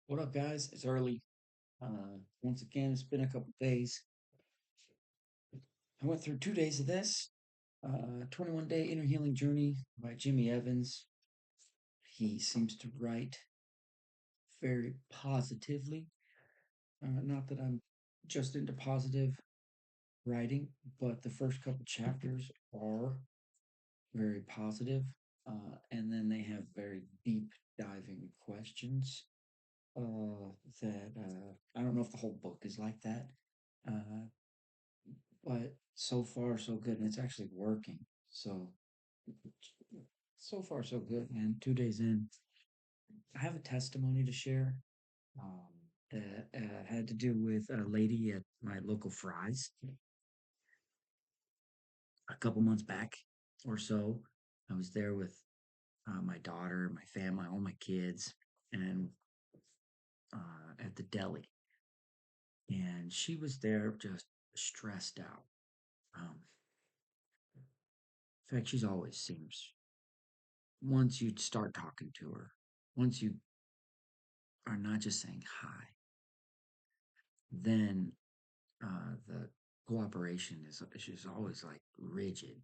What up, guys? It's early. Once again, it's been a couple days. I went through 2 days of this 21 Day Inner Healing Journey by Jimmy Evans. He seems to write very positively. Not that I'm just into positive writing, but the first couple chapters are very positive, and then they have very deep diving questions that I don't know if the whole book is like that. Uh, but so far so good, and it's actually working. So far so good, man. 2 days in, I have a testimony to share um, that had to do with a lady at my local Fry's a couple months back or so. I was there with my daughter, my family, all my kids, and at the deli, and she was there just stressed out. In fact, she's always seems once you start talking to her, once you are not just saying hi, then the cooperation is just always like rigid.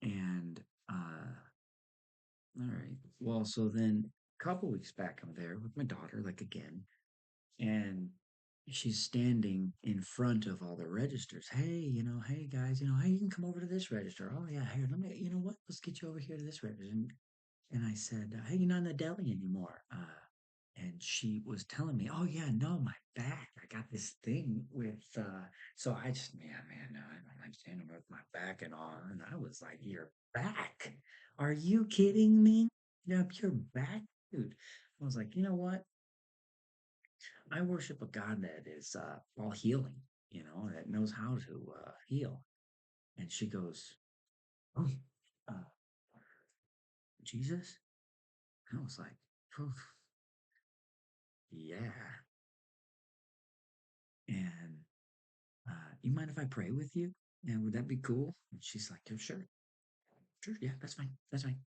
And all right, well, so then a couple weeks back, I'm there with my daughter, like again, and she's standing in front of all the registers. Hey, hey guys, hey, you can come over to this register. Oh yeah, here, let me, you know what? Let's get you over here to this register. And I said, hey, you're not in the deli anymore. And she was telling me, "Oh yeah, no, my back. I got this thing with." So I just, man, no, I'm standing with my back and all, and I was like, "Your back? Are you kidding me? Yeah, your back, dude." I was like, you know what? I worship a God that is all healing, that knows how to heal. And she goes, "Oh, uh, Jesus." I was like, "Oh, yeah." And you mind if I pray with you? And would that be cool? And she's like, "Yeah, sure, sure, yeah, that's fine, that's fine."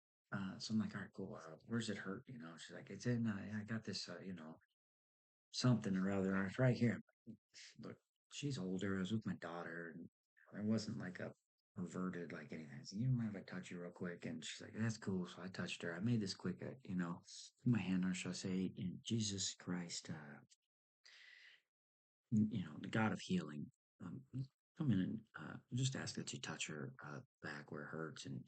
So I'm like, all right, cool. Where's it hurt? She's like, it's in. I got this, something or other. It's right here. Look, she's older. I was with my daughter, and I wasn't like a perverted like anything. I said, you mind if I touch you real quick? And she's like, that's cool. So I touched her. I made this quick, put my hand on her. So I say, in Jesus Christ, the God of healing, um, come in and just ask that you touch her back where it hurts, and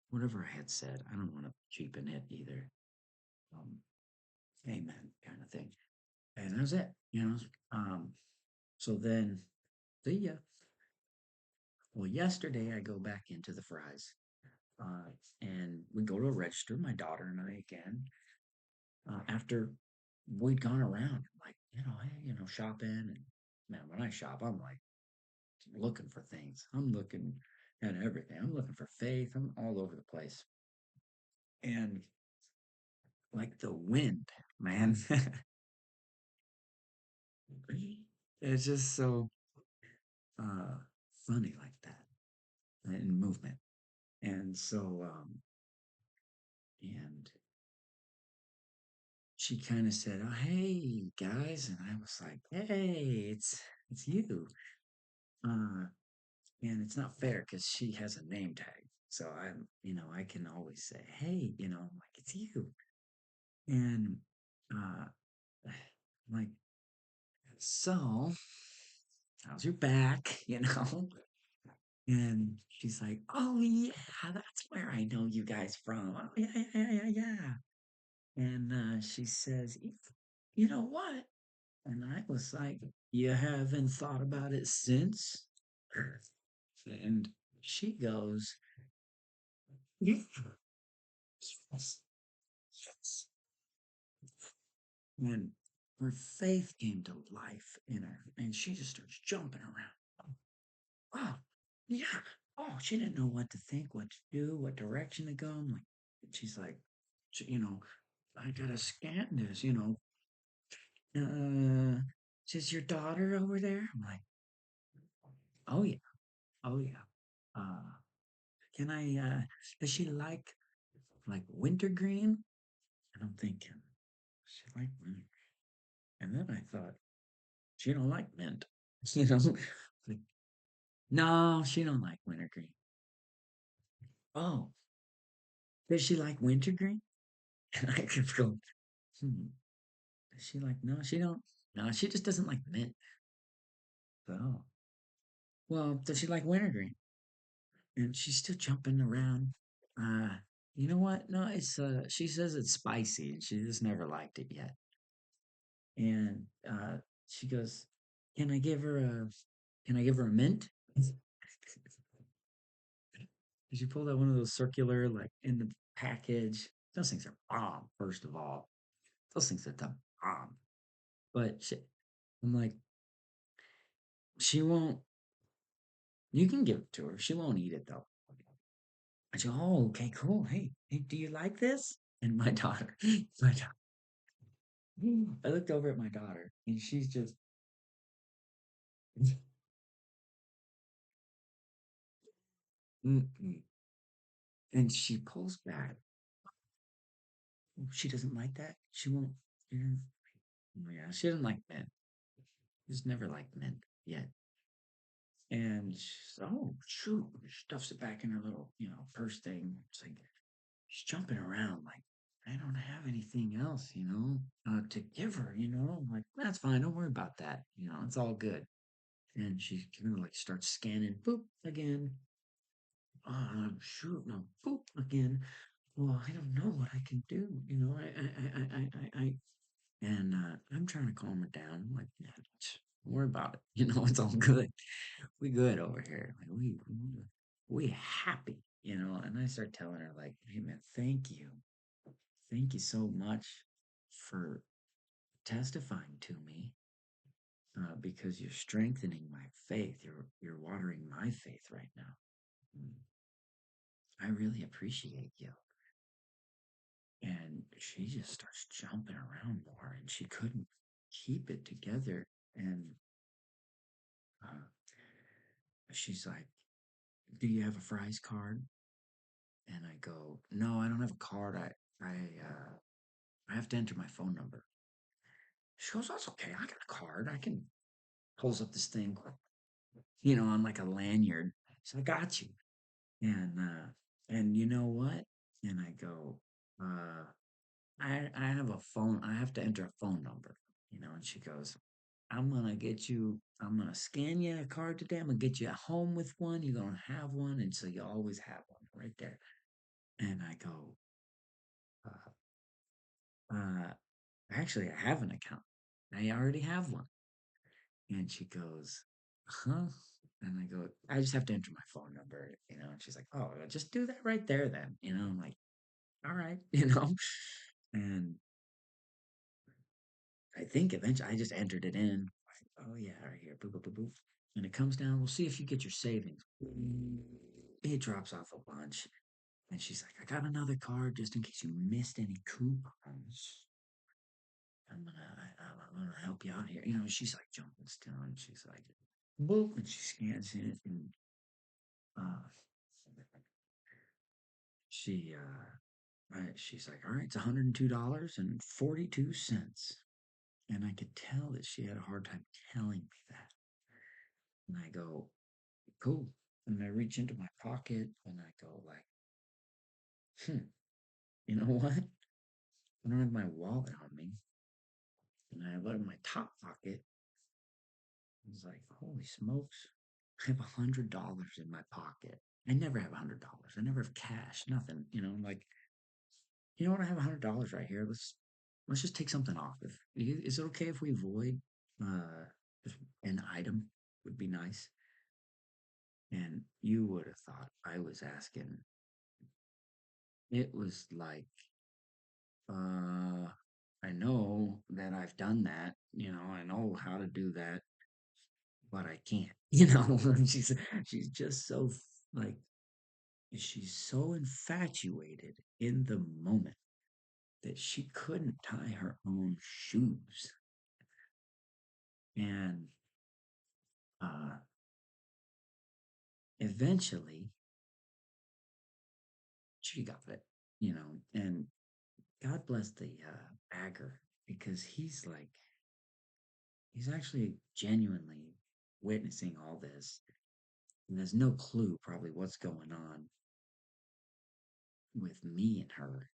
whatever I had said. I don't want to cheapen it either. Um, Amen, kind of thing. And that was it. Um, so then, see ya. Well, yesterday I go back into the Fries, and we go to a register. My daughter and I again. After we'd gone around, like hey, shopping, and man, when I shop, I'm like looking for things. I'm looking at everything. I'm looking for faith. I'm all over the place. And like the wind, man. It's just so uh funny like that in movement. And so and she kind of said, "Oh, hey guys." And I was like, "Hey, it's you." Uh and it's not fair because she has a name tag. So I can always say, "Hey," like it's you. And uh like, so how's your back? And she's like, oh yeah, that's where I know you guys from. Oh yeah, yeah, yeah, yeah, yeah. And she says, you know what? And I was like, you haven't thought about it since? And she goes, yes, yes, yes. And her faith came to life in her, and she just starts jumping around. Oh, yeah. Oh, she didn't know what to think, what to do, what direction to go. I'm like, she's like, I gotta scan this, Uh, is your daughter over there? I'm like, oh yeah, oh yeah. Uh, can I? Does she like wintergreen? And I'm thinking, she like winter. And then I thought, she don't like mint. You know, like, no, she don't like wintergreen. Oh, does she like wintergreen? And I could go, hmm, does she like, no, she don't. No, she just doesn't like mint. Oh, well, does she like wintergreen? And she's still jumping around. Uh, you know what? No, she says it's spicy and she just never liked it yet. And she goes, "Can I give her a mint?" She pulled out one of those circular, like in the package. Those things are bomb, first of all. Those things are the bomb. But I'm like, she won't, you can give it to her. She won't eat it though. I go, oh, okay, cool. Hey, do you like this? And my daughter, my daughter, I looked over at my daughter and she's just, mm-mm. And she pulls back. She doesn't like that. She won't. mm, Yeah, she doesn't like men. She's never liked men yet. And she's, oh, shoot, stuffs it back in her little, purse thing. It's like, she's jumping around like, I don't have anything else, to give her, I'm like, that's fine. Don't worry about that. It's all good. And she kind of like starts scanning, boop, again. Shoot, no, boop, again. Well, I don't know what I can do. And I'm trying to calm her down. I'm like, yeah, don't worry about it. It's all good. We good over here. Like we happy. And I start telling her like, hey man, thank you so much for testifying to me, because you're strengthening my faith. You're watering my faith right now. Mm, I really appreciate you. And she just starts jumping around more, and she couldn't keep it together. And uh, she's like, "Do you have a Fry's card?" And I go, "No, I don't have a card. I have to enter my phone number." She goes, "That's okay. I got a card. I can." Pulls up this thing, on like a lanyard. So I got you. And you know what? And I go, uh, I have a phone. I have to enter a phone number. And she goes, I'm gonna scan you a card today. I'm gonna get you at home with one. You're gonna have one, and so you always have one right there. And I go, uh, uh, actually, I have an account. I already have one. And she goes, huh? And I go, I just have to enter my phone number, And she's like, oh, well, just do that right there then. I'm like, all right, And I think eventually I just entered it in. Like, oh yeah, right here, boop, boop, boop, boop. And it comes down, we'll see if you get your savings. It drops off a bunch. And she's like, I got another card just in case you missed any coupons. I'm gonna help you out here. She's like jumping still, and she's like, boop, and she scans it, and uh, she's like, all right, it's $102.42, and I could tell that she had a hard time telling me that. And I go, cool, and I reach into my pocket, and I go like, you know what? I don't have my wallet on me, and I look in my top pocket. It's like, holy smokes. I have $100 in my pocket. I never have $100. I never have cash, nothing. Like, you know what? I have $100 right here. Let's just take something off. Is it okay if we void just an item? Would be nice. And you would have thought I was asking. It was like, uh, I know that I've done that. I know how to do that, but I can't. She's just so like she's so infatuated in the moment that she couldn't tie her own shoes. And uh, eventually, she got it, and God bless the bagger because he's like, he's actually genuinely witnessing all this. And there's no clue probably what's going on with me and her.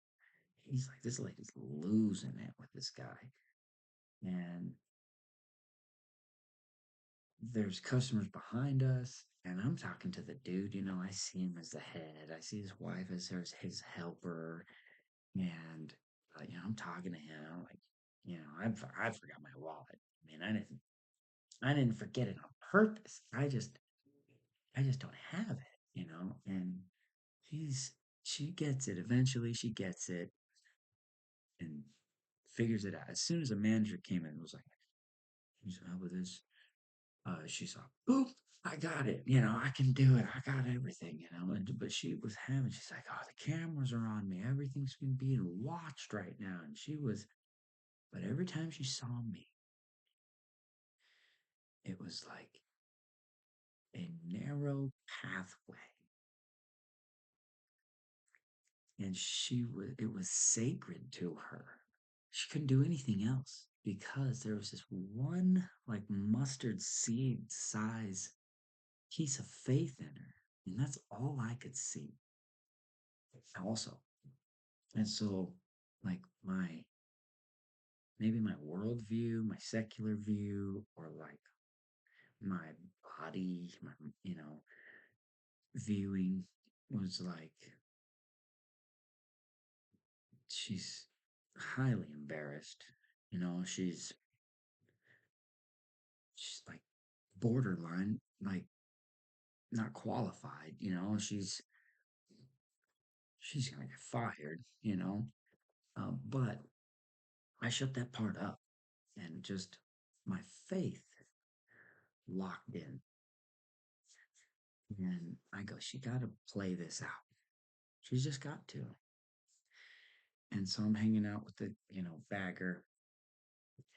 He's like, this lady's losing it with this guy. And there's customers behind us. And I'm talking to the dude, I see him as the head. I see his wife as his helper. And, I'm talking to him. I'm like, I forgot my wallet. I mean, I didn't forget it on purpose. I just don't have it. And she's, she gets it. Eventually she gets it and figures it out. As soon as a manager came in, it was like, "Can you help with this?" She saw, boop, I got it. I can do it. I got everything. But she was she's like, oh, the cameras are on me. Everything's being watched right now. And but every time she saw me, it was like a narrow pathway. And it was sacred to her. She couldn't do anything else because there was this one, like, mustard seed size piece of faith in her. And that's all I could see also. And so, like, maybe my worldview, my secular view, or like my body, my, you know, viewing was like, she's highly embarrassed. She's like borderline, like, not qualified. She's gonna get fired. But I shut that part up and just my faith locked in. And I go, she got to play this out. She's just got to. And so I'm hanging out with the bagger,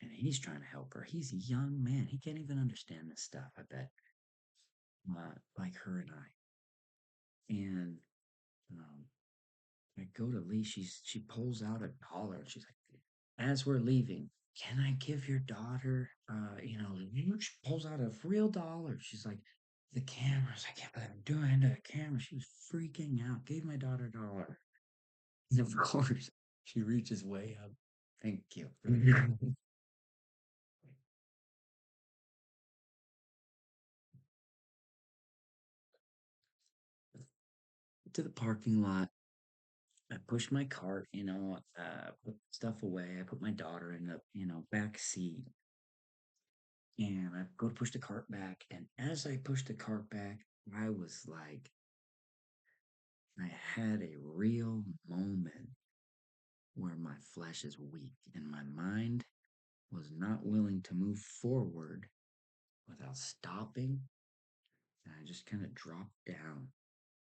and he's trying to help her. He's a young man. He can't even understand this stuff, I bet, like her and I. And um, I go to leave. She pulls out $1. And she's like, as we're leaving, can I give your daughter, she pulls out a real dollar. She's like, the cameras, I can't believe I'm doing it to the camera. She was freaking out. Gave my daughter $1. And of course, she reaches way up. Thank you. To the parking lot. I push my cart, put stuff away. I put my daughter in the back seat, and I go to push the cart back. And as I push the cart back, I was like, I had a real moment where my flesh is weak and my mind was not willing to move forward without stopping. And I just kind of dropped down.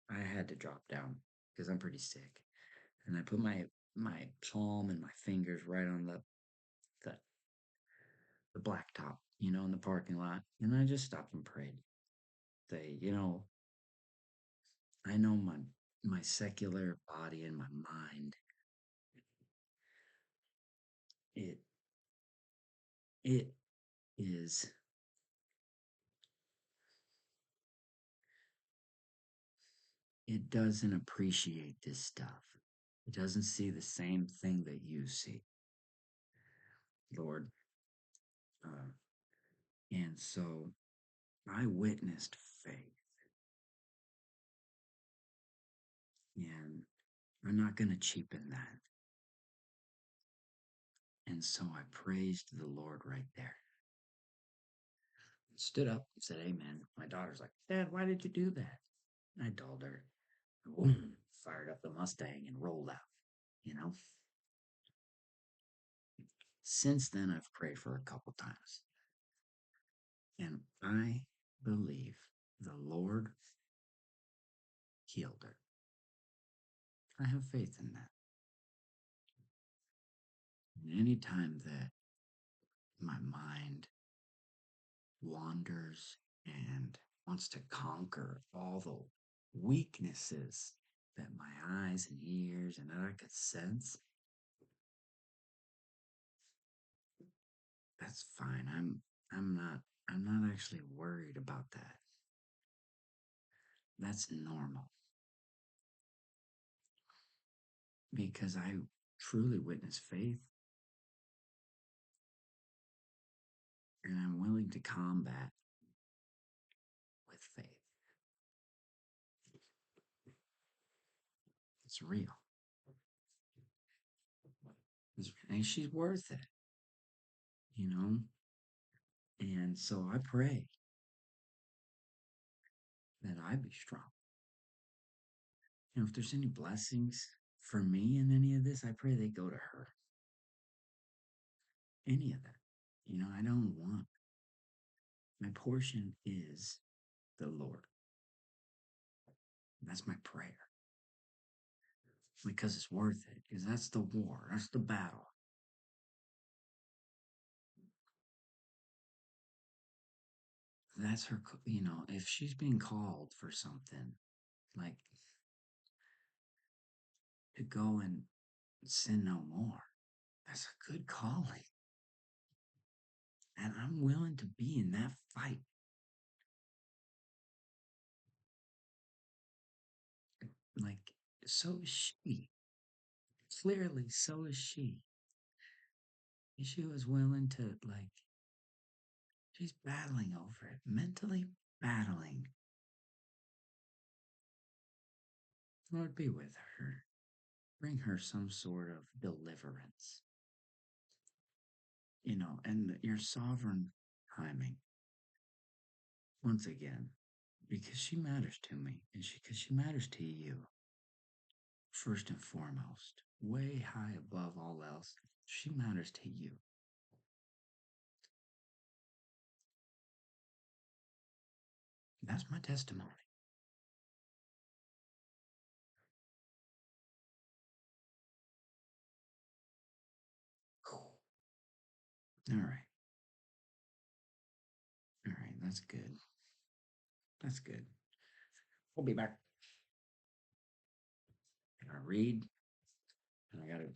I had to drop down because I'm pretty sick. And I put my palm and my fingers right on the, the blacktop, in the parking lot. And I just stopped and prayed. Say, I know my secular body and my mind, it it is it doesn't appreciate this stuff. It doesn't see the same thing that you see, Lord. Uh, and so I witnessed faith, and I'm not going to cheapen that. And so I praised the Lord right there. Stood up and said, Amen. My daughter's like, Dad, why did you do that? And I told her, boom, fired up the Mustang and rolled out, you know. Since then, I've prayed for a couple times. And I believe the Lord healed her. I have faith in that. And anytime that my mind wanders and wants to conquer all the weaknesses that my eyes and ears and that I could sense, that's fine. I'm not I'm not actually worried about that. That's normal because I truly witness faith and I'm willing to combat with faith. It's real. And she's worth it, you know? And so I pray that I be strong. If there's any blessings for me in any of this, I pray they go to her. Any of that. I don't want my portion is the Lord. That's my prayer because it's worth it. Because that's the war, that's the battle. That's her. If she's being called for something, like to go and sin no more, that's a good calling. And I'm willing to be in that fight. Like, so is she. Clearly, so is she. She was willing to, like, she's battling over it, mentally battling. Lord, be with her. Bring her some sort of deliverance, and your sovereign timing. Once again, because she matters to me, and because she matters to you, first and foremost, way high above all else, she matters to you. That's my testimony. Cool. All right. All right. That's good. That's good. We'll be back. I read, and I got to